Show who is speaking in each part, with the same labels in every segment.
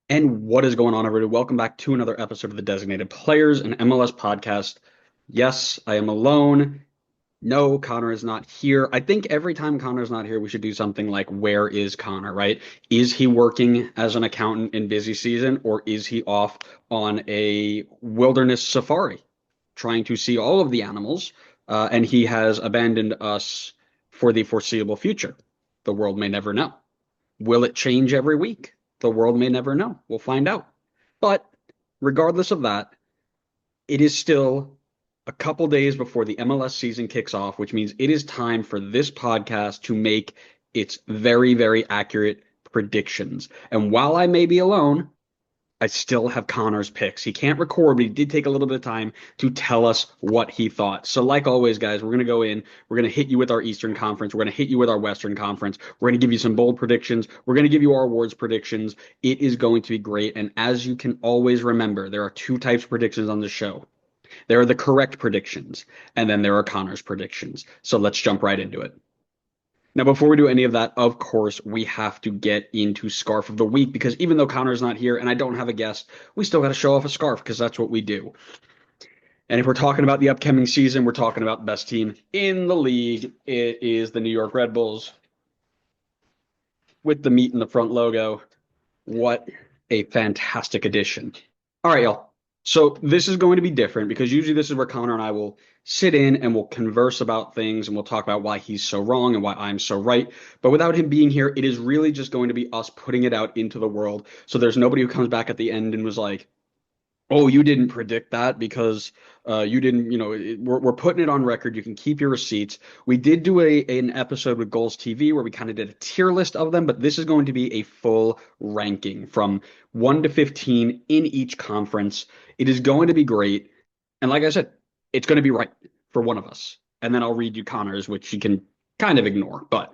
Speaker 1: And what is going on, everybody? Welcome back to another episode of the Designated Players and MLS podcast. Yes, I am alone. No, Connor is not here. I think every time Connor's not here, we should do something like, where is Connor, right? Is he working as an accountant in busy season, or is he off on a wilderness safari trying to see all of the animals? And he has abandoned us for the foreseeable future. The world may never know. Will it change every week? The world may never know. We'll find out. But regardless of that, it is still a couple days before the MLS season kicks off, which means it is time for this podcast to make its very, very accurate predictions. And while I may be alone, I still have Connor's picks. He can't record, but he did take a little bit of time to tell us what he thought. So, like always, guys, we're going to go in. We're going to hit you with our Eastern Conference. We're going to hit you with our Western Conference. We're going to give you some bold predictions. We're going to give you our awards predictions. It is going to be great. And as you can always remember, there are two types of predictions on the show. There are the correct predictions, and then there are Connor's predictions. So let's jump right into it. Now, before we do any of that, of course, we have to get into Scarf of the Week because even though Connor's not here and I don't have a guest, we still got to show off a scarf because that's what we do. And if we're talking about the upcoming season, we're talking about the best team in the league. It is the New York Red Bulls with the meat in the front logo. What a fantastic addition. All right, y'all. So this is going to be different because usually this is where Connor and I will sit in and we'll converse about things and we'll talk about why he's so wrong and why I'm so right. But without him being here, it is really just going to be us putting it out into the world. So there's nobody who comes back at the end and was like, oh, you didn't predict that because you didn't, we're putting it on record. You can keep your receipts. We did do an episode with Goals TV where we kind of did a tier list of them, but this is going to be a full ranking from 1 to 15 in each conference. It is going to be great. And like I said, it's going to be right for one of us. And then I'll read you Connor's, which you can kind of ignore. But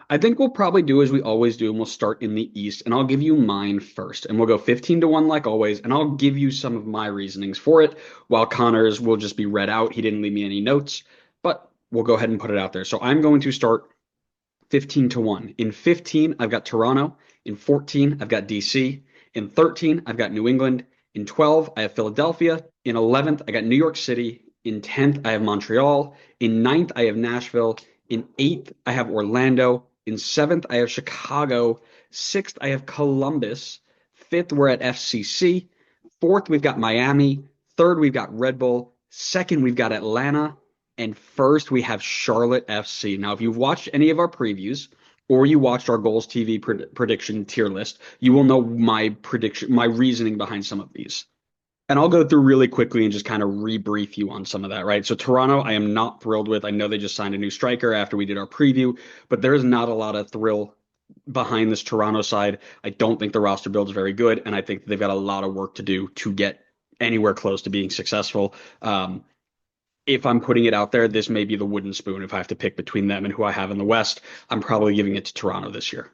Speaker 1: I think we'll probably do as we always do, and we'll start in the East. And I'll give you mine first. And we'll go 15 to 1 like always. And I'll give you some of my reasonings for it, while Connor's will just be read out. He didn't leave me any notes, but we'll go ahead and put it out there. So I'm going to start 15 to 1. In 15, I've got Toronto. In 14, I've got DC. In 13, I've got New England. In 12, I have Philadelphia. In 11th, I got New York City. In 10th, I have Montreal. In 9th, I have Nashville. In 8th, I have Orlando. In 7th, I have Chicago. 6th, I have Columbus. 5th, we're at FCC. 4th, we've got Miami. 3rd, we've got Red Bull. 2nd, we've got Atlanta. And 1st, we have Charlotte FC. Now, if you've watched any of our previews or you watched our Goals TV prediction tier list, you will know my prediction, my reasoning behind some of these. And I'll go through really quickly and just kind of rebrief you on some of that, right? So Toronto, I am not thrilled with. I know they just signed a new striker after we did our preview, but there is not a lot of thrill behind this Toronto side. I don't think the roster build is very good, and I think they've got a lot of work to do to get anywhere close to being successful. If I'm putting it out there, this may be the wooden spoon. If I have to pick between them and who I have in the West, I'm probably giving it to Toronto this year.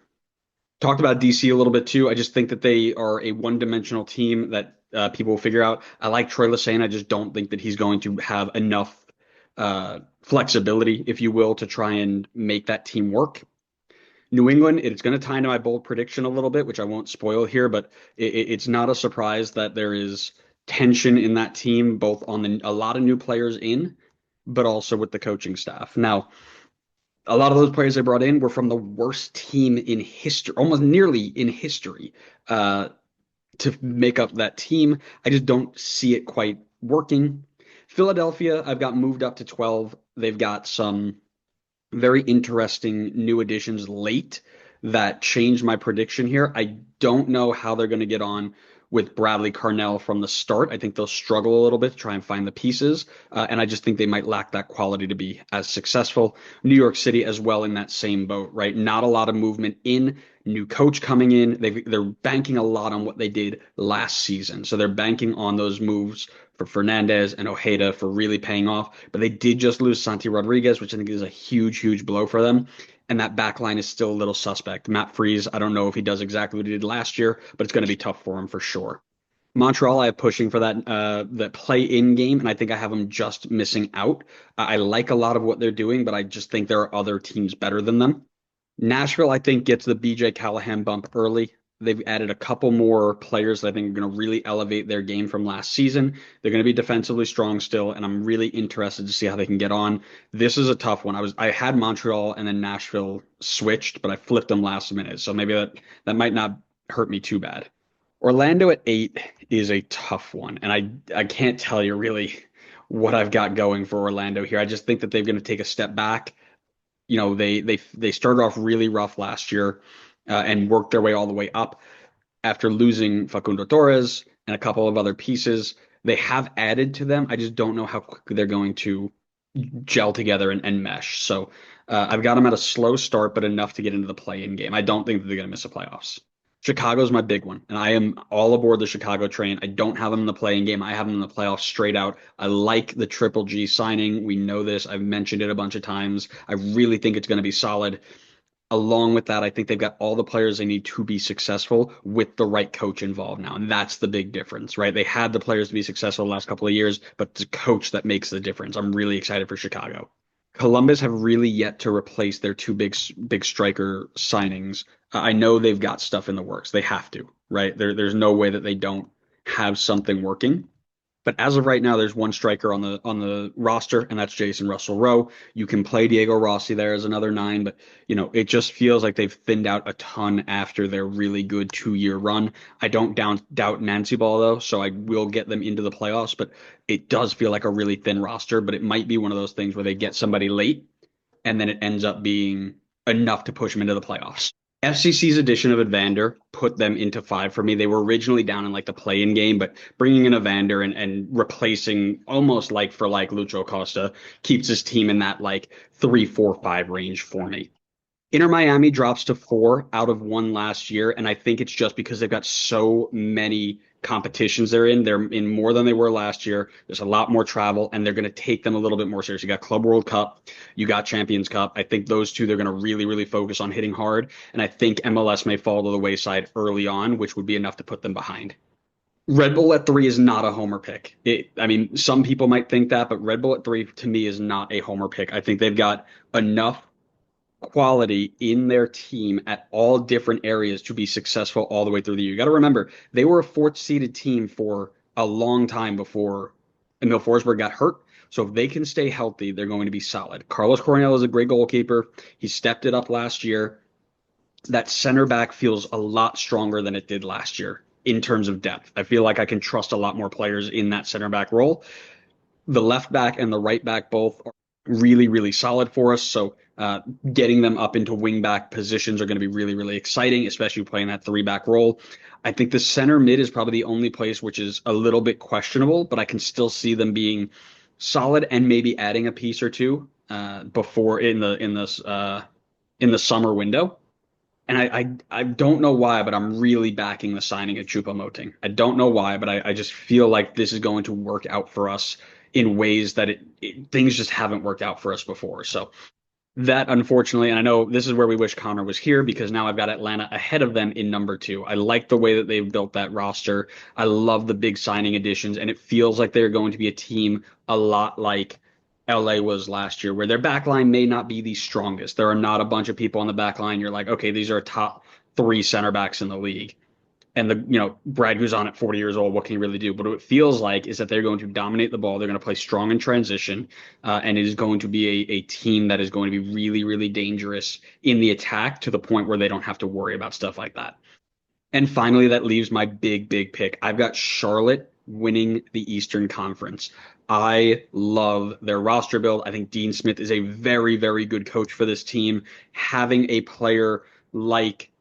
Speaker 1: Talked about DC a little bit too. I just think that they are a one-dimensional team that people will figure out. I like Troy Lesesne. I just don't think that he's going to have enough flexibility, if you will, to try and make that team work. New England, it's going to tie into my bold prediction a little bit, which I won't spoil here, but it's not a surprise that there is tension in that team, both on a lot of new players in, but also with the coaching staff. Now, a lot of those players they brought in were from the worst team in history, almost nearly in history, to make up that team. I just don't see it quite working. Philadelphia, I've got moved up to 12. They've got some very interesting new additions late that changed my prediction here. I don't know how they're going to get on with Bradley Carnell from the start. I think they'll struggle a little bit to try and find the pieces, and I just think they might lack that quality to be as successful. New York City as well in that same boat, right? Not a lot of movement in, new coach coming in. They're banking a lot on what they did last season. So they're banking on those moves for Fernandez and Ojeda for really paying off. But they did just lose Santi Rodriguez, which I think is a huge, huge blow for them. And that back line is still a little suspect. Matt Freese, I don't know if he does exactly what he did last year, but it's going to be tough for him for sure. Montreal, I have pushing for that play-in game, and I think I have them just missing out. I like a lot of what they're doing, but I just think there are other teams better than them. Nashville, I think, gets the BJ Callahan bump early. They've added a couple more players that I think are going to really elevate their game from last season. They're going to be defensively strong still, and I'm really interested to see how they can get on. This is a tough one. I had Montreal and then Nashville switched, but I flipped them last minute, so maybe that might not hurt me too bad. Orlando at 8 is a tough one, and I can't tell you really what I've got going for Orlando here. I just think that they're going to take a step back. They started off really rough last year, and worked their way all the way up after losing Facundo Torres and a couple of other pieces. They have added to them. I just don't know how quickly they're going to gel together and mesh. So I've got them at a slow start, but enough to get into the play-in game. I don't think that they're going to miss the playoffs. Chicago's my big one, and I am all aboard the Chicago train. I don't have them in the play-in game. I have them in the playoffs straight out. I like the Triple G signing. We know this. I've mentioned it a bunch of times. I really think it's going to be solid. Along with that, I think they've got all the players they need to be successful with the right coach involved now. And that's the big difference, right? They had the players to be successful the last couple of years, but it's a coach that makes the difference. I'm really excited for Chicago. Columbus have really yet to replace their two big striker signings. I know they've got stuff in the works. They have to, right? There's no way that they don't have something working. But as of right now, there's one striker on the roster, and that's Jason Russell Rowe. You can play Diego Rossi there as another 9, but it just feels like they've thinned out a ton after their really good 2-year run. I don't doubt Nancy Ball though, so I will get them into the playoffs, but it does feel like a really thin roster. But it might be one of those things where they get somebody late, and then it ends up being enough to push them into the playoffs. FCC's addition of Evander put them into 5 for me. They were originally down in like the play-in game, but bringing in Evander and replacing almost like for like Lucho Costa keeps his team in that like 3-4-5 range for me. Inter Miami drops to 4 out of 1 last year, and I think it's just because they've got so many competitions they're in. They're in more than they were last year. There's a lot more travel, and they're going to take them a little bit more seriously. You got Club World Cup, you got Champions Cup. I think those two they're going to really, really focus on hitting hard, and I think MLS may fall to the wayside early on, which would be enough to put them behind. Red Bull at 3 is not a homer pick. I mean, some people might think that, but Red Bull at 3 to me is not a homer pick. I think they've got enough quality in their team at all different areas to be successful all the way through the year. You got to remember, they were a 4th seeded team for a long time before Emil Forsberg got hurt. So if they can stay healthy, they're going to be solid. Carlos Coronel is a great goalkeeper. He stepped it up last year. That center back feels a lot stronger than it did last year in terms of depth. I feel like I can trust a lot more players in that center back role. The left back and the right back both are really, really solid for us. So getting them up into wing back positions are going to be really, really exciting, especially playing that 3-back role. I think the center mid is probably the only place which is a little bit questionable, but I can still see them being solid and maybe adding a piece or two before in the summer window. And I don't know why, but I'm really backing the signing of Choupo-Moting. I don't know why, but I just feel like this is going to work out for us in ways that things just haven't worked out for us before. So that, unfortunately, and I know this is where we wish Connor was here because now I've got Atlanta ahead of them in number 2. I like the way that they've built that roster. I love the big signing additions, and it feels like they're going to be a team a lot like LA was last year, where their back line may not be the strongest. There are not a bunch of people on the back line. You're like, okay, these are top 3 center backs in the league. And Brad Guzan at 40 years old, what can he really do? But what it feels like is that they're going to dominate the ball. They're going to play strong in transition, and it is going to be a team that is going to be really, really dangerous in the attack to the point where they don't have to worry about stuff like that. And finally, that leaves my big, big pick. I've got Charlotte winning the Eastern Conference. I love their roster build. I think Dean Smith is a very, very good coach for this team. Having a player like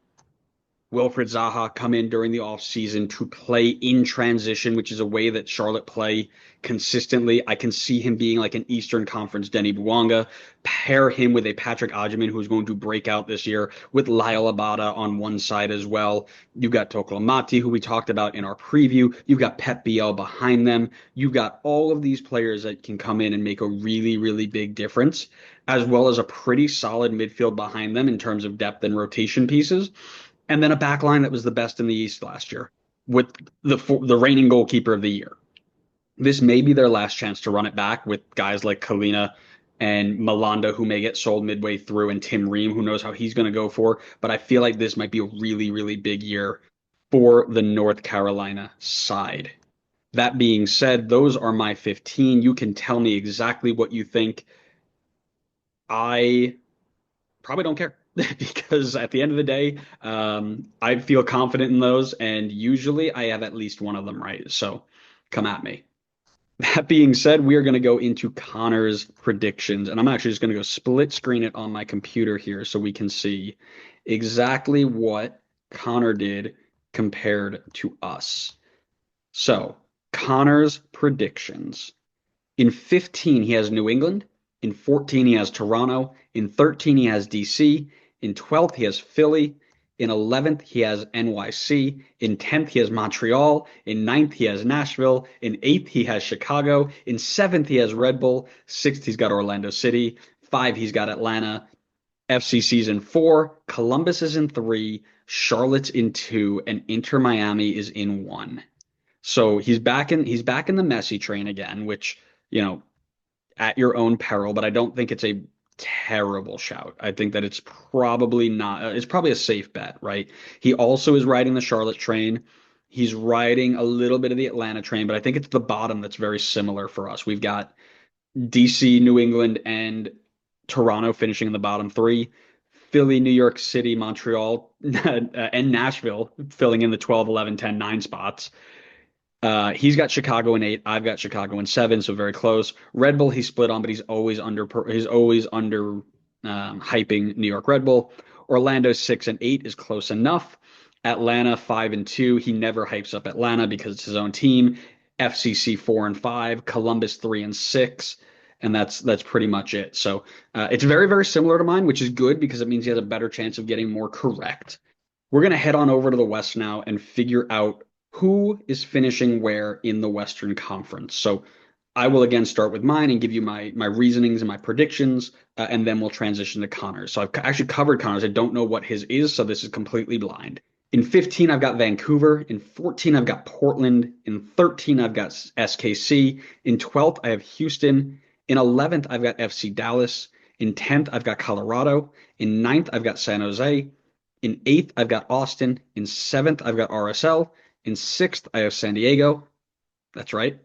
Speaker 1: Wilfred Zaha come in during the offseason to play in transition, which is a way that Charlotte play consistently. I can see him being like an Eastern Conference Denny Bouanga. Pair him with a Patrick Odgeman who's going to break out this year with Lyle Abada on one side as well. You've got Tokla Mati, who we talked about in our preview. You've got Pep Biel behind them. You've got all of these players that can come in and make a really, really big difference, as well as a pretty solid midfield behind them in terms of depth and rotation pieces. And then a back line that was the best in the East last year with the reigning goalkeeper of the year. This may be their last chance to run it back with guys like Kalina and Malanda, who may get sold midway through, and Tim Ream, who knows how he's going to go for. But I feel like this might be a really, really big year for the North Carolina side. That being said, those are my 15. You can tell me exactly what you think. I probably don't care because at the end of the day, I feel confident in those, and usually I have at least one of them right. So come at me. That being said, we are going to go into Connor's predictions, and I'm actually just going to go split screen it on my computer here so we can see exactly what Connor did compared to us. So, Connor's predictions. In 15, he has New England. In 14, he has Toronto. In 13, he has DC. In 12th, he has Philly. In 11th, he has NYC. In 10th, he has Montreal. In 9th, he has Nashville. In 8th, he has Chicago. In 7th, he has Red Bull. 6th, he's got Orlando City. 5, he's got Atlanta. FCC's in 4. Columbus is in 3. Charlotte's in 2. And Inter Miami is in 1. So he's back in the Messi train again, which, you know, at your own peril, but I don't think it's a terrible shout. I think that it's probably not, it's probably a safe bet, right? He also is riding the Charlotte train. He's riding a little bit of the Atlanta train, but I think it's the bottom that's very similar for us. We've got DC, New England, and Toronto finishing in the bottom three. Philly, New York City, Montreal, and Nashville filling in the 12, 11, 10, 9 spots. He's got Chicago in 8. I've got Chicago in 7, so very close. Red Bull he's split on, but he's always under hyping New York Red Bull. Orlando 6 and 8 is close enough. Atlanta 5 and 2. He never hypes up Atlanta because it's his own team. FCC 4 and 5. Columbus 3 and 6. And that's pretty much it. So it's very, very similar to mine, which is good because it means he has a better chance of getting more correct. We're going to head on over to the West now and figure out who is finishing where in the Western Conference. So I will again start with mine and give you my reasonings and my predictions, and then we'll transition to Connor's. So I've actually covered Connor's. I don't know what his is, so this is completely blind. In 15, I've got Vancouver. In 14, I've got Portland. In 13, I've got SKC. In 12th, I have Houston. In 11th, I've got FC Dallas. In 10th, I've got Colorado. In 9th, I've got San Jose. In 8th, I've got Austin. In 7th, I've got RSL. In 6th, I have San Diego. That's right.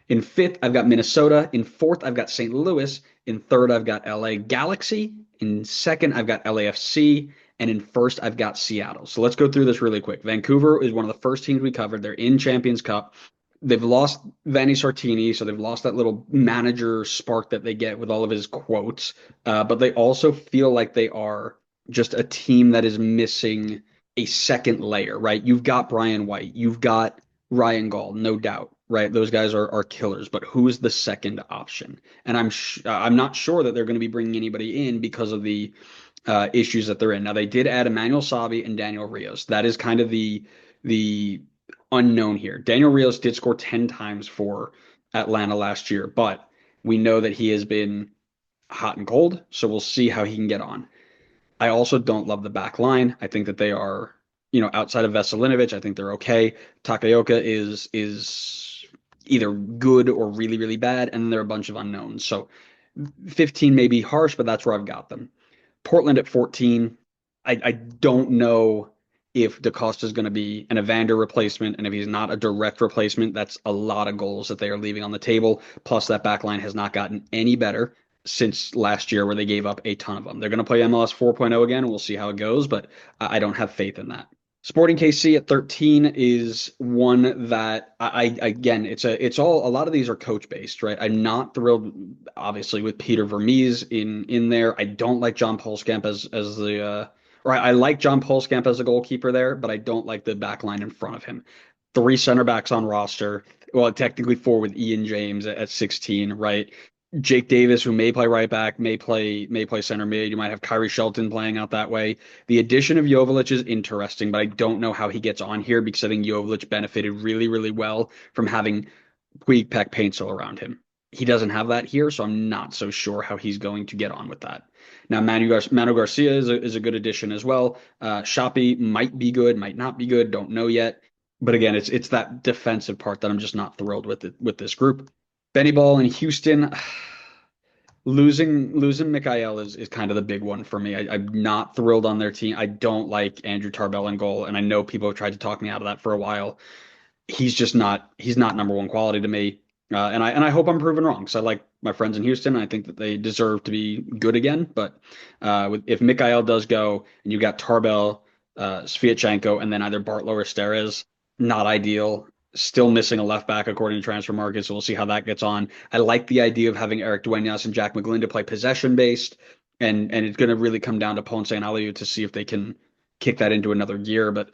Speaker 1: In 5th, I've got Minnesota. In 4th, I've got St. Louis. In 3rd, I've got LA Galaxy. In 2nd, I've got LAFC. And in 1st, I've got Seattle. So let's go through this really quick. Vancouver is one of the first teams we covered. They're in Champions Cup. They've lost Vanni Sartini, so they've lost that little manager spark that they get with all of his quotes. But they also feel like they are just a team that is missing a second layer, right? You've got Brian White, you've got Ryan Gaul, no doubt, right? Those guys are killers, but who's the second option? And I'm not sure that they're going to be bringing anybody in because of the issues that they're in. Now they did add Emmanuel Savi and Daniel Rios. That is kind of the unknown here. Daniel Rios did score 10 times for Atlanta last year, but we know that he has been hot and cold, so we'll see how he can get on. I also don't love the back line. I think that they are, outside of Veselinovic, I think they're okay. Takaoka is either good or really, really bad, and they're a bunch of unknowns. So 15 may be harsh, but that's where I've got them. Portland at 14. I don't know if DaCosta is going to be an Evander replacement, and if he's not a direct replacement, that's a lot of goals that they are leaving on the table. Plus, that back line has not gotten any better since last year, where they gave up a ton of them. They're going to play MLS 4.0 again, and we'll see how it goes, but I don't have faith in that. Sporting KC at 13 is one that again, it's all, a lot of these are coach based, right? I'm not thrilled, obviously, with Peter Vermees in there. I don't like John Polskamp as the or I like John Polskamp as a goalkeeper there, but I don't like the back line in front of him. 3 center backs on roster. Well, technically 4 with Ian James at 16, right? Jake Davis, who may play right back, may play center mid. You might have Kyrie Shelton playing out that way. The addition of Joveljic is interesting, but I don't know how he gets on here because I think Joveljic benefited really, really well from having Puig, Peck, Paintsel around him. He doesn't have that here, so I'm not so sure how he's going to get on with that. Now, Manu Garcia is a good addition as well. Shoppy might be good, might not be good, don't know yet. But again, it's that defensive part that I'm just not thrilled with this group. Benny Ball in Houston. losing Mikael is kind of the big one for me. I'm not thrilled on their team. I don't like Andrew Tarbell in goal, and I know people have tried to talk me out of that for a while. He's not number one quality to me. And I hope I'm proven wrong because I like my friends in Houston. And I think that they deserve to be good again. But if Mikael does go and you got Tarbell, Sviatchenko, and then either Bartlow or Steres, not ideal. Still missing a left back according to transfer market, so we'll see how that gets on. I like the idea of having Eric Duenas and Jack McGlynn to play possession based, and it's going to really come down to Ponce and Aliu to see if they can kick that into another gear. But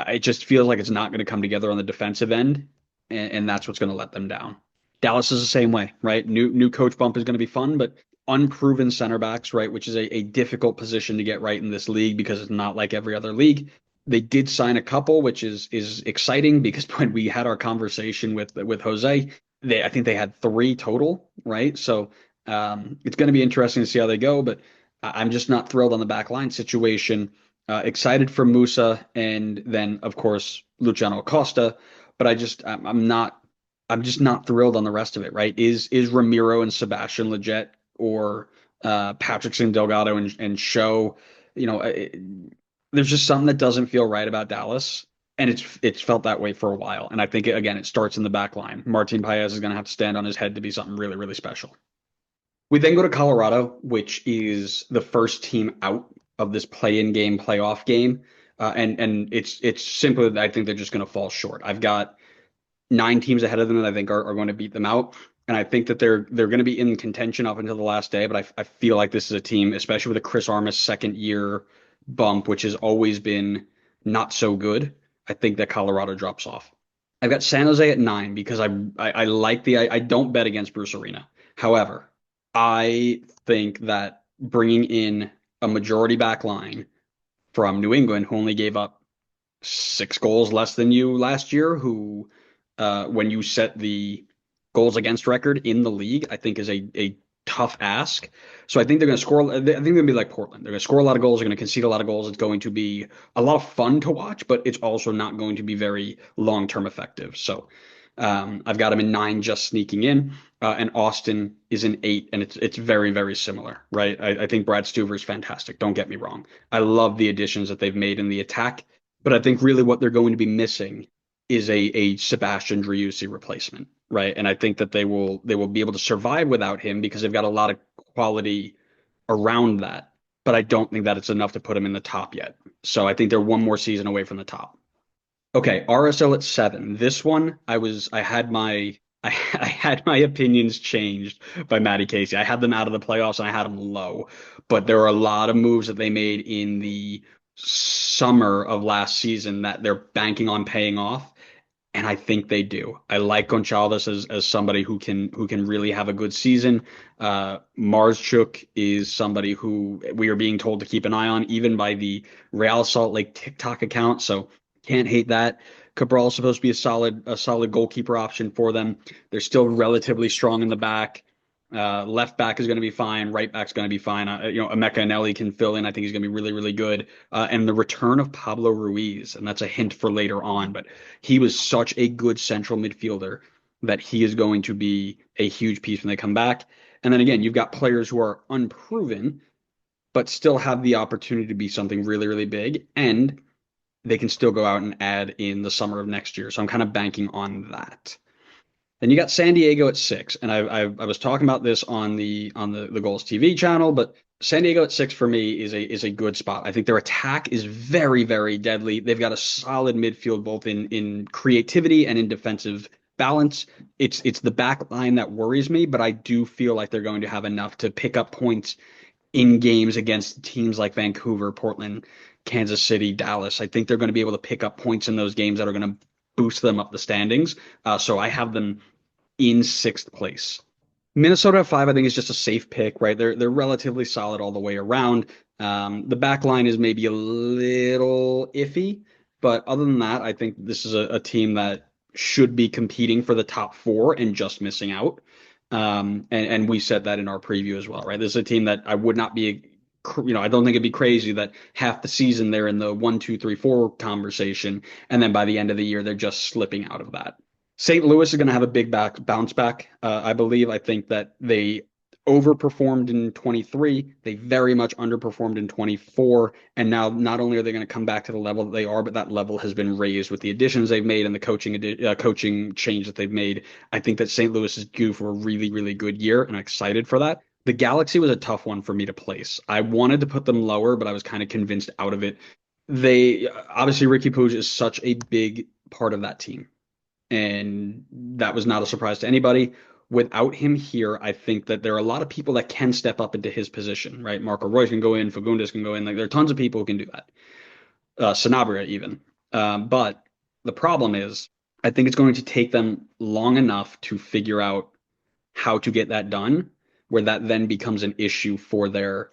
Speaker 1: it just feels like it's not going to come together on the defensive end, and that's what's going to let them down. Dallas is the same way, right? New coach bump is going to be fun, but unproven center backs, right, which is a difficult position to get right in this league because it's not like every other league. They did sign a couple, which is exciting because when we had our conversation with Jose, I think they had three total, right? So it's going to be interesting to see how they go, but I'm just not thrilled on the back line situation. Excited for Musa and then of course Luciano Acosta, but I'm just not thrilled on the rest of it, right? Is Ramiro and Sebastian legit or Patrickson Delgado and Show, you know, there's just something that doesn't feel right about Dallas. And it's felt that way for a while. And I think again, it starts in the back line. Martin Paez is going to have to stand on his head to be something really, really special. We then go to Colorado, which is the first team out of this play-in game, playoff game, and it's simply that I think they're just going to fall short. I've got 9 teams ahead of them that I think are going to beat them out, and I think that they're going to be in contention up until the last day. But I feel like this is a team, especially with a Chris Armas second year bump, which has always been not so good. I think that Colorado drops off. I've got San Jose at 9 because I like I don't bet against Bruce Arena. However, I think that bringing in a majority back line from New England, who only gave up 6 goals less than you last year, who, when you set the goals against record in the league, I think is a tough ask. So I think they're going to score. I think they're going to be like Portland. They're going to score a lot of goals. They're going to concede a lot of goals. It's going to be a lot of fun to watch, but it's also not going to be very long-term effective. So I've got him in 9, just sneaking in, and Austin is in 8, and it's very, very similar, right? I think Brad Stuver is fantastic. Don't get me wrong. I love the additions that they've made in the attack, but I think really what they're going to be missing is a Sebastian Driussi replacement, right? And I think that they will be able to survive without him because they've got a lot of quality around that. But I don't think that it's enough to put him in the top yet. So I think they're one more season away from the top. Okay, RSL at 7. This one, I had my I had my opinions changed by Matty Casey. I had them out of the playoffs and I had them low, but there were a lot of moves that they made in the summer of last season that they're banking on paying off, and I think they do. I like Gonçalves as somebody who can really have a good season. Marschuk is somebody who we are being told to keep an eye on, even by the Real Salt Lake TikTok account. So can't hate that. Cabral is supposed to be a solid goalkeeper option for them. They're still relatively strong in the back. Left back is going to be fine. Right back is going to be fine. Emeka Anelli can fill in. I think he's going to be really, really good. And the return of Pablo Ruiz, and that's a hint for later on, but he was such a good central midfielder that he is going to be a huge piece when they come back. And then again, you've got players who are unproven, but still have the opportunity to be something really, really big. And they can still go out and add in the summer of next year. So I'm kind of banking on that. Then you got San Diego at 6, and I was talking about this on the Goals TV channel, but San Diego at 6 for me is a good spot. I think their attack is very, very deadly. They've got a solid midfield both in creativity and in defensive balance. It's the back line that worries me, but I do feel like they're going to have enough to pick up points in games against teams like Vancouver, Portland, Kansas City, Dallas. I think they're going to be able to pick up points in those games that are going to boost them up the standings. So I have them in 6th place. Minnesota at 5, I think, is just a safe pick, right? They're relatively solid all the way around. The back line is maybe a little iffy, but other than that, I think this is a team that should be competing for the top 4 and just missing out. And we said that in our preview as well, right? This is a team that I would not be, I don't think it'd be crazy that half the season they're in the 1, 2, 3, 4 conversation, and then by the end of the year they're just slipping out of that. St. Louis is going to have a big bounce back, I believe. I think that they overperformed in 23. They very much underperformed in 24. And now not only are they going to come back to the level that they are, but that level has been raised with the additions they've made and the coaching change that they've made. I think that St. Louis is due for a really, really good year, and I'm excited for that. The Galaxy was a tough one for me to place. I wanted to put them lower, but I was kind of convinced out of it. They obviously Ricky Puig is such a big part of that team, and that was not a surprise to anybody. Without him here, I think that there are a lot of people that can step up into his position, right? Marco Reus can go in, Fagundes can go in. Like there are tons of people who can do that. Sanabria even. But the problem is, I think it's going to take them long enough to figure out how to get that done, where that then becomes an issue for their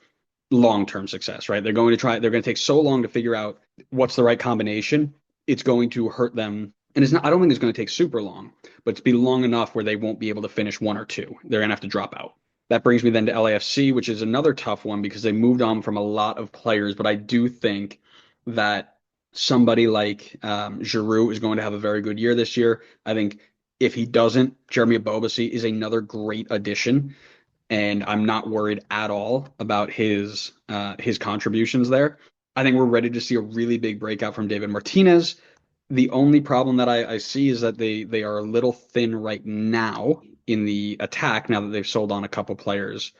Speaker 1: long-term success, right? They're going to take so long to figure out what's the right combination. It's going to hurt them. And I don't think it's going to take super long, but to be long enough where they won't be able to finish one or two. They're going to have to drop out. That brings me then to LAFC, which is another tough one because they moved on from a lot of players, but I do think that somebody like Giroud is going to have a very good year this year. I think if he doesn't, Jeremy Ebobisse is another great addition, and I'm not worried at all about his contributions there. I think we're ready to see a really big breakout from David Martinez. The only problem that I see is that they are a little thin right now in the attack now that they've sold on a couple players,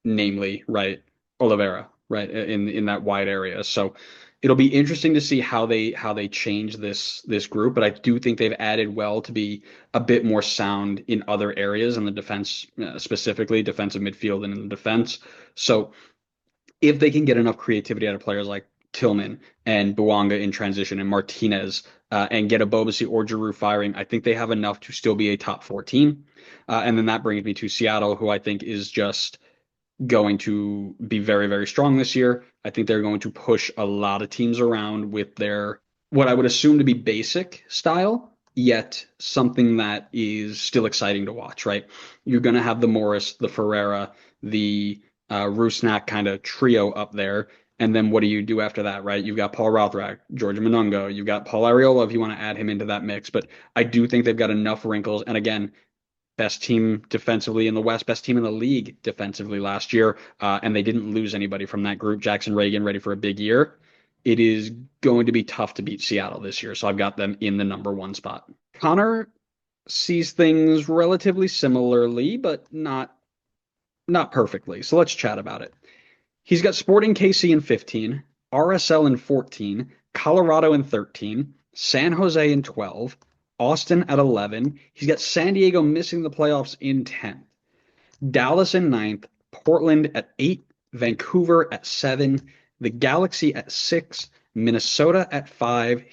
Speaker 1: namely, right, Oliveira, right, in that wide area. So it'll be interesting to see how they change this group, but I do think they've added well to be a bit more sound in other areas in the defense, specifically defensive midfield and in the defense. So if they can get enough creativity out of players like Tillman and Bouanga in transition and Martinez and get a Ebobisse or Giroud firing, I think they have enough to still be a top 4 team. And then that brings me to Seattle, who I think is just going to be very, very strong this year. I think they're going to push a lot of teams around with their what I would assume to be basic style, yet something that is still exciting to watch, right? You're going to have the Morris, the Ferreira, the Rusnak kind of trio up there. And then what do you do after that, right? You've got Paul Rothrack, George Monungo, you've got Paul Arriola if you want to add him into that mix. But I do think they've got enough wrinkles. And again, best team defensively in the West, best team in the league defensively last year, and they didn't lose anybody from that group. Jackson Reagan ready for a big year. It is going to be tough to beat Seattle this year, so I've got them in the number 1 spot. Connor sees things relatively similarly, but not perfectly. So let's chat about it. He's got Sporting KC in 15, RSL in 14, Colorado in 13, San Jose in 12, Austin at 11. He's got San Diego missing the playoffs in 10th, Dallas in 9th, Portland at 8, Vancouver at 7, the Galaxy at 6, Minnesota at 5,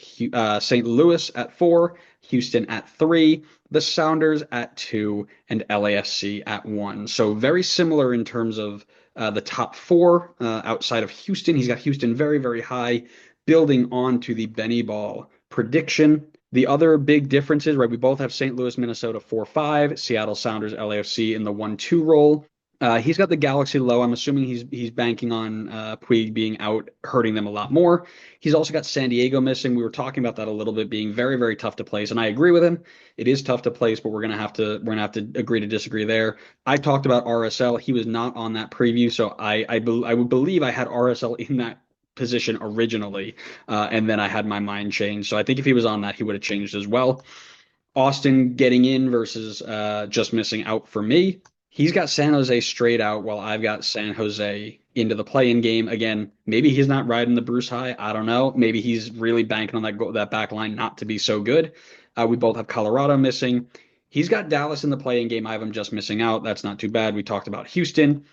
Speaker 1: St. Louis at 4, Houston at 3, the Sounders at 2, and LAFC at 1. So very similar in terms of the top 4 outside of Houston. He's got Houston very, very high, building on to the Benny Ball prediction. The other big differences, right? We both have St. Louis, Minnesota 4-5, Seattle Sounders, LAFC in the 1-2 role. He's got the Galaxy low. I'm assuming he's banking on Puig being out, hurting them a lot more. He's also got San Diego missing. We were talking about that a little bit, being very, very tough to place, and I agree with him. It is tough to place, but we're gonna have to agree to disagree there. I talked about RSL. He was not on that preview, so I would believe I had RSL in that position originally, and then I had my mind changed. So I think if he was on that, he would have changed as well. Austin getting in versus just missing out for me. He's got San Jose straight out while I've got San Jose into the play-in game. Again, maybe he's not riding the Bruce high. I don't know. Maybe he's really banking on that back line not to be so good. We both have Colorado missing. He's got Dallas in the play-in game. I have him just missing out. That's not too bad. We talked about Houston,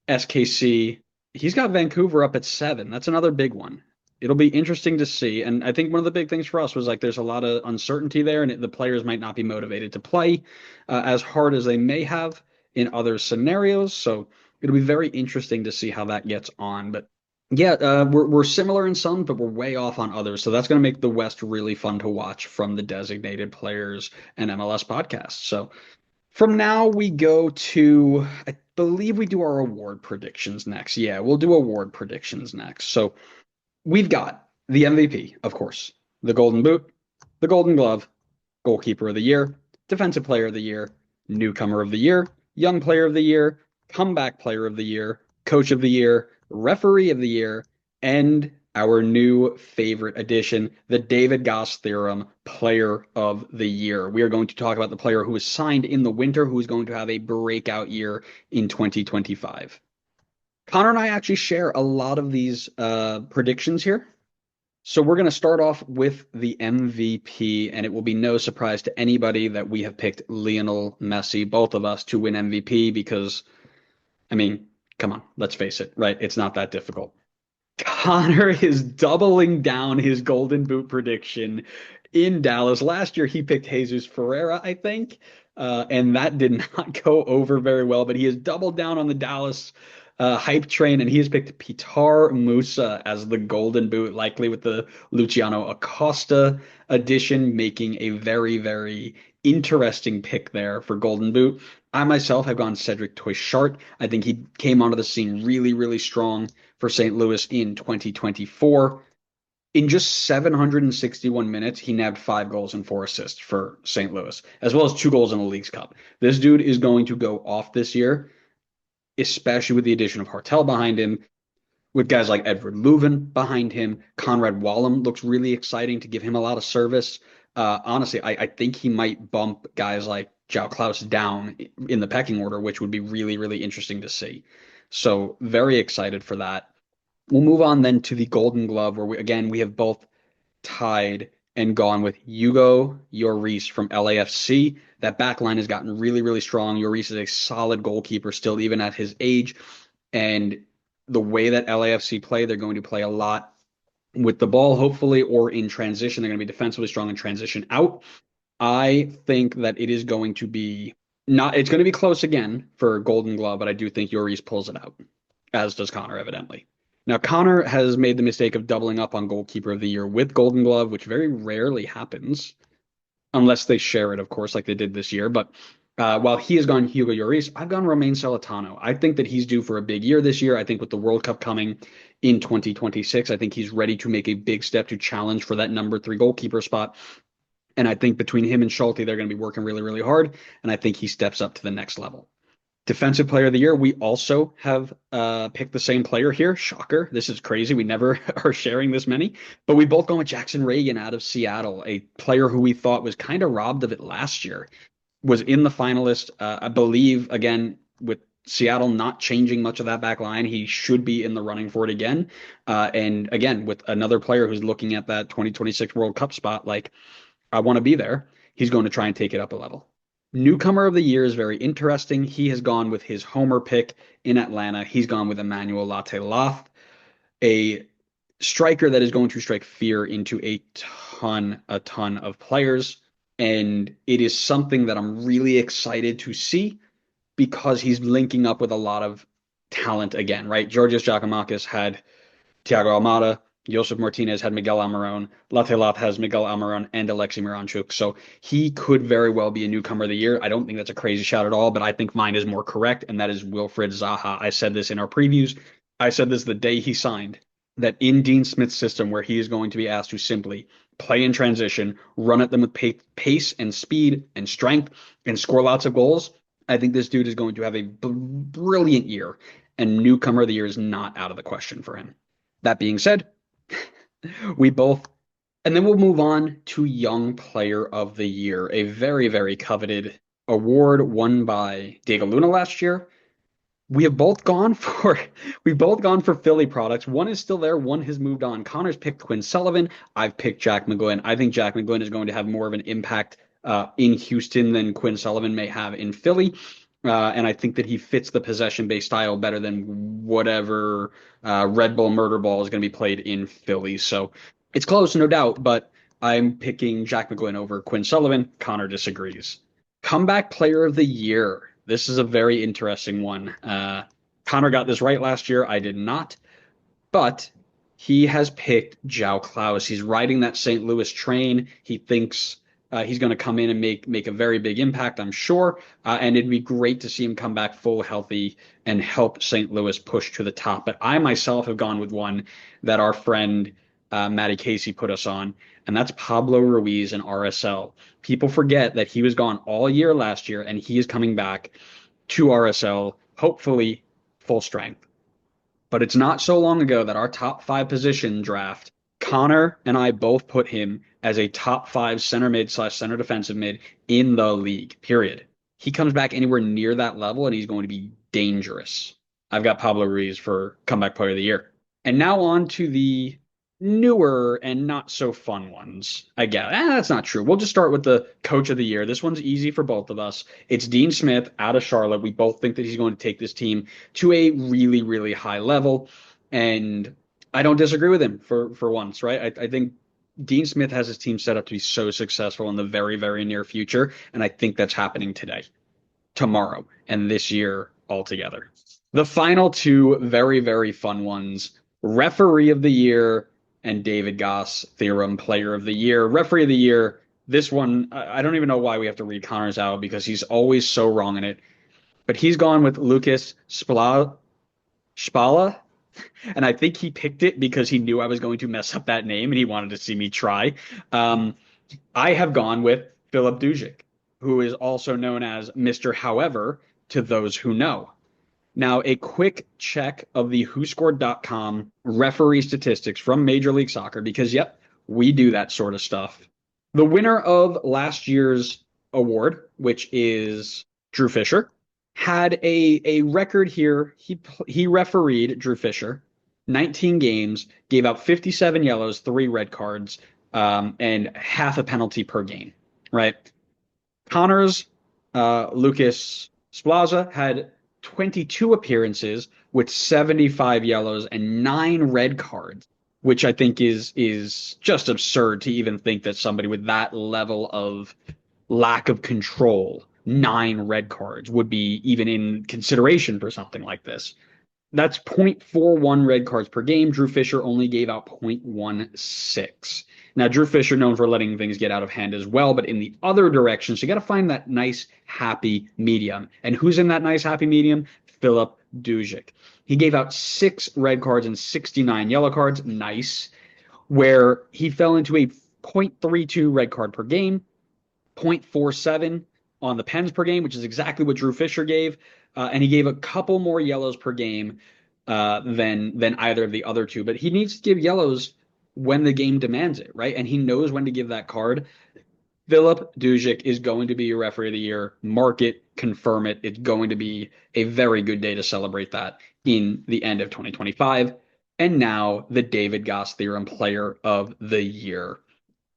Speaker 1: SKC. He's got Vancouver up at 7. That's another big one. It'll be interesting to see. And I think one of the big things for us was like there's a lot of uncertainty there, and the players might not be motivated to play as hard as they may have in other scenarios. So it'll be very interesting to see how that gets on. But yeah, we're similar in some, but we're way off on others. So that's going to make the West really fun to watch from the Designated Players and MLS podcast. So from now we go to, I believe we do our award predictions next. Yeah, we'll do award predictions next. So we've got the MVP, of course, the Golden Boot, the Golden Glove, Goalkeeper of the Year, Defensive Player of the Year, Newcomer of the Year, Young Player of the Year, Comeback Player of the Year, Coach of the Year, Referee of the Year, and our new favorite addition, the David Goss Theorem Player of the Year. We are going to talk about the player who was signed in the winter, who is going to have a breakout year in 2025. Connor and I actually share a lot of these predictions here. So we're going to start off with the MVP, and it will be no surprise to anybody that we have picked Lionel Messi, both of us, to win MVP because, I mean, come on, let's face it, right? It's not that difficult. Connor is doubling down his Golden Boot prediction in Dallas. Last year, he picked Jesus Ferreira, I think, and that did not go over very well. But he has doubled down on the Dallas hype train, and he has picked Pitar Musa as the Golden Boot, likely with the Luciano Acosta addition, making a very, very interesting pick there for Golden Boot. I myself have gone Cedric Toychart. I think he came onto the scene really, really strong for St. Louis in 2024. In just 761 minutes, he nabbed 5 goals and 4 assists for St. Louis, as well as 2 goals in the League's Cup. This dude is going to go off this year, especially with the addition of Hartel behind him, with guys like Edward Leuven behind him. Conrad Wallum looks really exciting to give him a lot of service. Honestly, I think he might bump guys like João Klaus down in the pecking order, which would be really, really interesting to see. So very excited for that. We'll move on then to the Golden Glove, where we have both tied and gone with Hugo Lloris from LAFC. That back line has gotten really, really strong. Lloris is a solid goalkeeper still, even at his age. And the way that LAFC play, they're going to play a lot with the ball, hopefully, or in transition. They're going to be defensively strong in transition out. I think that it is going to be not, it's going to be close again for Golden Glove, but I do think Lloris pulls it out, as does Connor, evidently. Now, Connor has made the mistake of doubling up on Goalkeeper of the Year with Golden Glove, which very rarely happens, unless they share it, of course, like they did this year. But while he has gone Hugo Lloris, I've gone Romain Celentano. I think that he's due for a big year this year. I think with the World Cup coming in 2026, I think he's ready to make a big step to challenge for that number 3 goalkeeper spot. And I think between him and Schulte, they're going to be working really, really hard. And I think he steps up to the next level. Defensive Player of the Year, we also have picked the same player here. Shocker. This is crazy. We never are sharing this many. But we both gone with Jackson Reagan out of Seattle, a player who we thought was kind of robbed of it last year. Was in the finalist. I believe, again, with Seattle not changing much of that back line, he should be in the running for it again. And again, with another player who's looking at that 2026 World Cup spot, like, I want to be there, he's going to try and take it up a level. Newcomer of the Year is very interesting. He has gone with his homer pick in Atlanta. He's gone with Emmanuel Latte-Lath, a striker that is going to strike fear into a ton of players. And it is something that I'm really excited to see because he's linking up with a lot of talent again, right? Georgios Giacomakis had Thiago Almada. Josef Martinez had Miguel Almiron. Latte-Lath has Miguel Almiron and Alexei Miranchuk. So he could very well be a newcomer of the year. I don't think that's a crazy shout at all, but I think mine is more correct, and that is Wilfried Zaha. I said this in our previews. I said this the day he signed, that in Dean Smith's system where he is going to be asked to simply play in transition, run at them with pace and speed and strength, and score lots of goals, I think this dude is going to have a brilliant year, and newcomer of the year is not out of the question for him. That being said, we both, and then we'll move on to Young Player of the Year, a very, very coveted award won by Diego Luna last year. We've both gone for Philly products. One is still there, one has moved on. Connor's picked Quinn Sullivan. I've picked Jack McGlynn. I think Jack McGlynn is going to have more of an impact in Houston than Quinn Sullivan may have in Philly. And I think that he fits the possession-based style better than whatever Red Bull murder ball is going to be played in Philly. So it's close, no doubt, but I'm picking Jack McGlynn over Quinn Sullivan. Connor disagrees. Comeback Player of the Year. This is a very interesting one. Connor got this right last year. I did not. But he has picked João Klaus. He's riding that St. Louis train. He thinks he's going to come in and make a very big impact, I'm sure. And it'd be great to see him come back full healthy and help St. Louis push to the top. But I myself have gone with one that our friend Matty Casey put us on, and that's Pablo Ruiz in RSL. People forget that he was gone all year last year, and he is coming back to RSL, hopefully full strength. But it's not so long ago that our top five position draft, Connor and I both put him as a top five center mid slash center defensive mid in the league, period. He comes back anywhere near that level and he's going to be dangerous. I've got Pablo Ruiz for comeback player of the year. And now on to the newer and not so fun ones. I guess that's not true. We'll just start with the coach of the year. This one's easy for both of us. It's Dean Smith out of Charlotte. We both think that he's going to take this team to a really, really high level. And I don't disagree with him for once, right? I think Dean Smith has his team set up to be so successful in the very, very near future. And I think that's happening today, tomorrow, and this year altogether. The final two very, very fun ones, referee of the year and David Goss theorem player of the year. Referee of the year, this one, I don't even know why we have to read Connor's out because he's always so wrong in it. But he's gone with Lucas Spala, and I think he picked it because he knew I was going to mess up that name and he wanted to see me try. I have gone with Filip Dujic, who is also known as Mr. However to those who know. Now, a quick check of the WhoScored.com referee statistics from Major League Soccer, because, yep, we do that sort of stuff. The winner of last year's award, which is Drew Fisher, had a record here. He refereed, Drew Fisher, 19 games, gave out 57 yellows, 3 red cards, and half a penalty per game, right? Connor's Lucas Splaza had 22 appearances with 75 yellows and 9 red cards, which I think is just absurd to even think that somebody with that level of lack of control, 9 red cards, would be even in consideration for something like this. That's 0.41 red cards per game. Drew Fisher only gave out 0.16. Now, Drew Fisher known for letting things get out of hand as well, but in the other direction. So you got to find that nice, happy medium. And who's in that nice, happy medium? Filip Dujic. He gave out 6 red cards and 69 yellow cards. Nice. Where he fell into a 0.32 red card per game, 0.47 on the pens per game, which is exactly what Drew Fisher gave. And he gave a couple more yellows per game than either of the other two. But he needs to give yellows when the game demands it, right? And he knows when to give that card. Filip Dujic is going to be your referee of the year. Mark it, confirm it. It's going to be a very good day to celebrate that in the end of 2025. And now the David Goss theorem player of the year.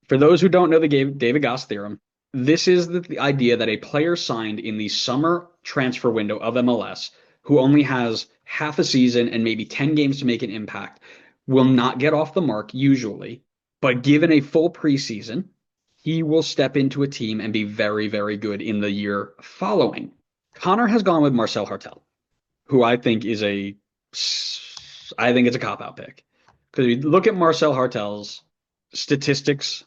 Speaker 1: For those who don't know the David Goss theorem, this is the idea that a player signed in the summer transfer window of MLS who only has half a season and maybe 10 games to make an impact will not get off the mark usually, but given a full preseason, he will step into a team and be very, very good in the year following. Connor has gone with Marcel Hartel, who I think is it's a cop-out pick. Because if you look at Marcel Hartel's statistics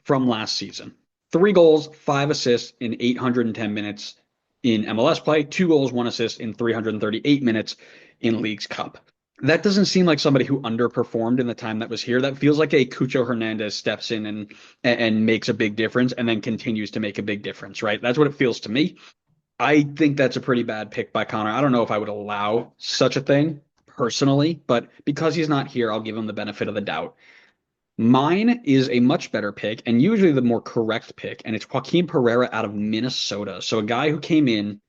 Speaker 1: from last season, 3 goals, 5 assists in 810 minutes in MLS play, 2 goals, 1 assist in 338 minutes in Leagues Cup. That doesn't seem like somebody who underperformed in the time that was here. That feels like a Cucho Hernandez steps in and makes a big difference and then continues to make a big difference, right? That's what it feels to me. I think that's a pretty bad pick by Connor. I don't know if I would allow such a thing personally, but because he's not here, I'll give him the benefit of the doubt. Mine is a much better pick and usually the more correct pick, and it's Joaquin Pereira out of Minnesota. So a guy who came in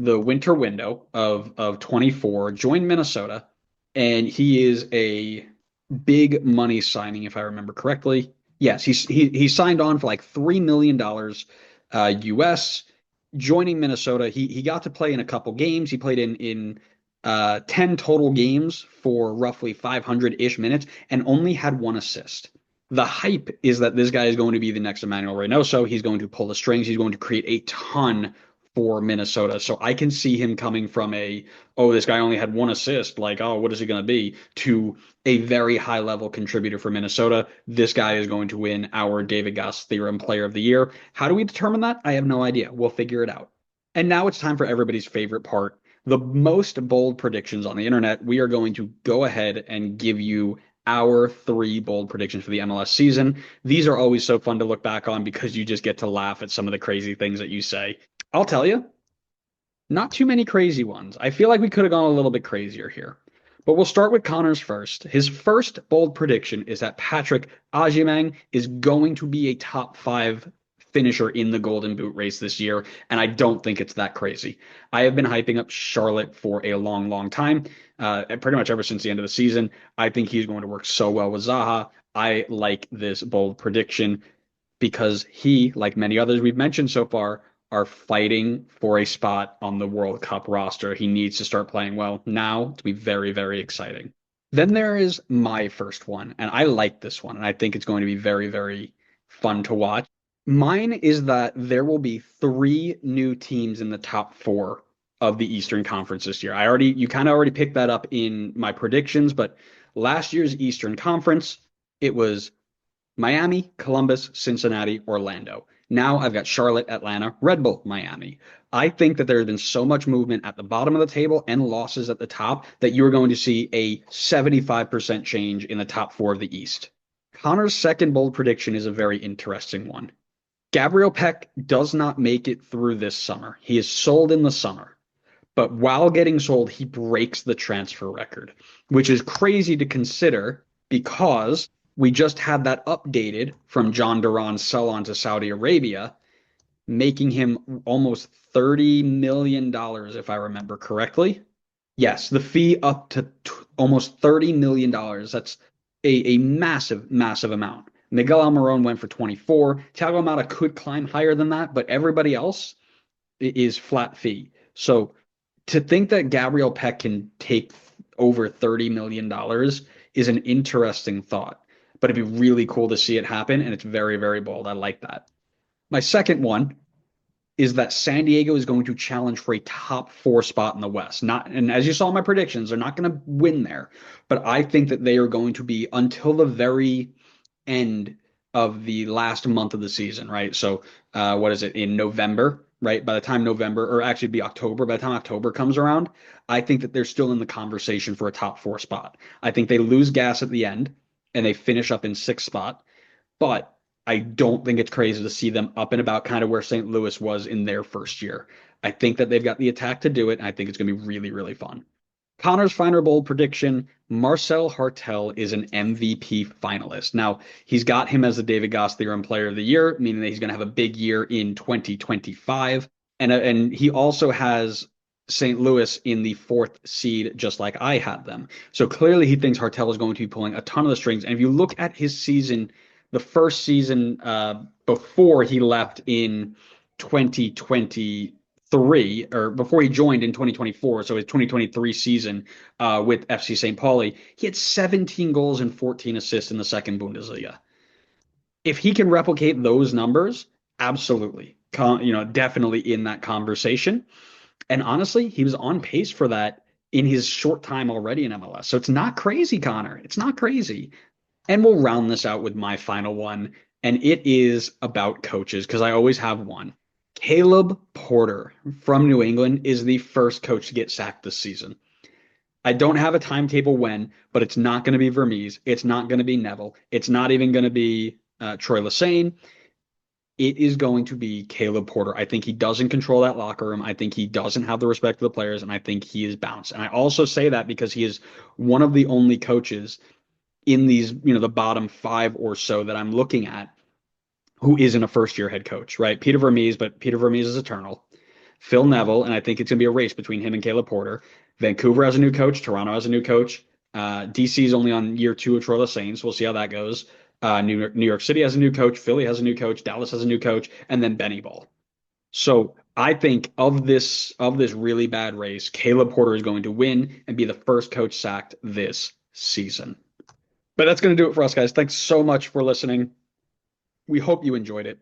Speaker 1: the winter window of 24, joined Minnesota, and he is a big money signing, if I remember correctly. Yes, he signed on for like $3 million US, joining Minnesota. He got to play in a couple games. He played in 10 total games for roughly 500-ish minutes and only had 1 assist. The hype is that this guy is going to be the next Emmanuel Reynoso. He's going to pull the strings. He's going to create a ton for Minnesota. So I can see him coming from this guy only had 1 assist, like, oh, what is he going to be, to a very high level contributor for Minnesota. This guy is going to win our David Goss theorem player of the year. How do we determine that? I have no idea. We'll figure it out. And now it's time for everybody's favorite part, the most bold predictions on the internet. We are going to go ahead and give you our 3 bold predictions for the MLS season. These are always so fun to look back on because you just get to laugh at some of the crazy things that you say. I'll tell you, Not too many crazy ones. I feel like we could have gone a little bit crazier here. But we'll start with Connor's first. His first bold prediction is that Patrick Agyemang is going to be a top five finisher in the Golden Boot race this year, and I don't think it's that crazy. I have been hyping up Charlotte for a long, long time, pretty much ever since the end of the season. I think he's going to work so well with Zaha. I like this bold prediction because he, like many others we've mentioned so far, are fighting for a spot on the World Cup roster. He needs to start playing well now to be very, very exciting. Then there is my first one, and I like this one, and I think it's going to be very, very fun to watch. Mine is that there will be three new teams in the top four of the Eastern Conference this year. You kind of already picked that up in my predictions, but last year's Eastern Conference, it was Miami, Columbus, Cincinnati, Orlando. Now I've got Charlotte, Atlanta, Red Bull, Miami. I think that there has been so much movement at the bottom of the table and losses at the top that you're going to see a 75% change in the top four of the East. Connor's second bold prediction is a very interesting one. Gabriel Peck does not make it through this summer. He is sold in the summer. But while getting sold, he breaks the transfer record, which is crazy to consider because we just had that updated from John Duran's sell on to Saudi Arabia, making him almost $30 million, if I remember correctly. Yes, the fee up to almost $30 million. That's a massive, massive amount. Miguel Almiron went for 24. Thiago Almada could climb higher than that, but everybody else is flat fee. So to think that Gabriel Peck can take over $30 million is an interesting thought, but it'd be really cool to see it happen. And it's very, very bold. I like that. My second one is that San Diego is going to challenge for a top four spot in the West. Not, and as you saw in my predictions, they're not going to win there, but I think that they are going to be until the very end of the last month of the season, right? So, what is it in November, right? By the time November, or actually be October, by the time October comes around, I think that they're still in the conversation for a top four spot. I think they lose gas at the end and they finish up in sixth spot, but I don't think it's crazy to see them up and about kind of where St. Louis was in their first year. I think that they've got the attack to do it, and I think it's going to be really, really fun. Connor's final bold prediction, Marcel Hartel is an MVP finalist. Now, he's got him as the David Goss Theorem Player of the Year, meaning that he's going to have a big year in 2025. And he also has St. Louis in the fourth seed, just like I had them. So clearly he thinks Hartel is going to be pulling a ton of the strings. And if you look at his season, the first season before he left in 2023, or before he joined in 2024, so his 2023 season with FC St. Pauli, he had 17 goals and 14 assists in the second Bundesliga. If he can replicate those numbers, absolutely, definitely in that conversation. And honestly, he was on pace for that in his short time already in MLS. So it's not crazy, Connor. It's not crazy. And we'll round this out with my final one, and it is about coaches because I always have one. Caleb Porter from New England is the first coach to get sacked this season. I don't have a timetable when, but it's not going to be Vermees. It's not going to be Neville. It's not even going to be Troy Lesesne. It is going to be Caleb Porter. I think he doesn't control that locker room. I think he doesn't have the respect of the players, and I think he is bounced. And I also say that because he is one of the only coaches in these, the bottom five or so that I'm looking at who isn't a first-year head coach, right? Peter Vermees, but Peter Vermees is eternal. Phil Neville, and I think it's going to be a race between him and Caleb Porter. Vancouver has a new coach. Toronto has a new coach. DC is only on year two of Troy Lesesne, so we'll see how that goes. New York City has a new coach. Philly has a new coach. Dallas has a new coach, and then Benny Ball. So I think of this really bad race, Caleb Porter is going to win and be the first coach sacked this season. But that's going to do it for us, guys. Thanks so much for listening. We hope you enjoyed it.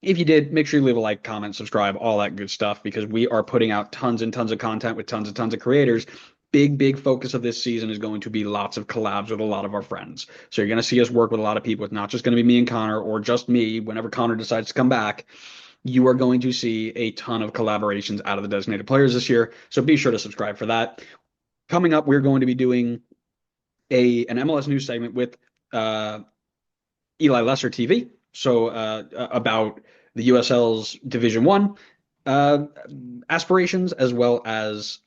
Speaker 1: If you did, make sure you leave a like, comment, subscribe, all that good stuff, because we are putting out tons and tons of content with tons and tons of creators. Big focus of this season is going to be lots of collabs with a lot of our friends. So you're going to see us work with a lot of people. It's not just going to be me and Connor or just me whenever Connor decides to come back. You are going to see a ton of collaborations out of the designated players this year. So be sure to subscribe for that. Coming up, we're going to be doing an MLS news segment with Eli Lesser TV. So about the USL's Division One. uh, aspirations, as well as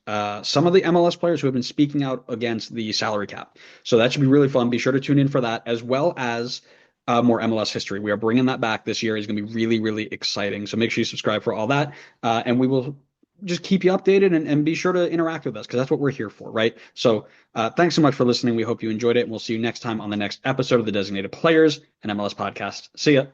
Speaker 1: some of the MLS players who have been speaking out against the salary cap. So that should be really fun. Be sure to tune in for that, as well as more MLS history. We are bringing that back this year. It's going to be really, really exciting. So make sure you subscribe for all that, and we will just keep you updated and be sure to interact with us because that's what we're here for, right? So thanks so much for listening. We hope you enjoyed it, and we'll see you next time on the next episode of the Designated Players and MLS podcast. See ya.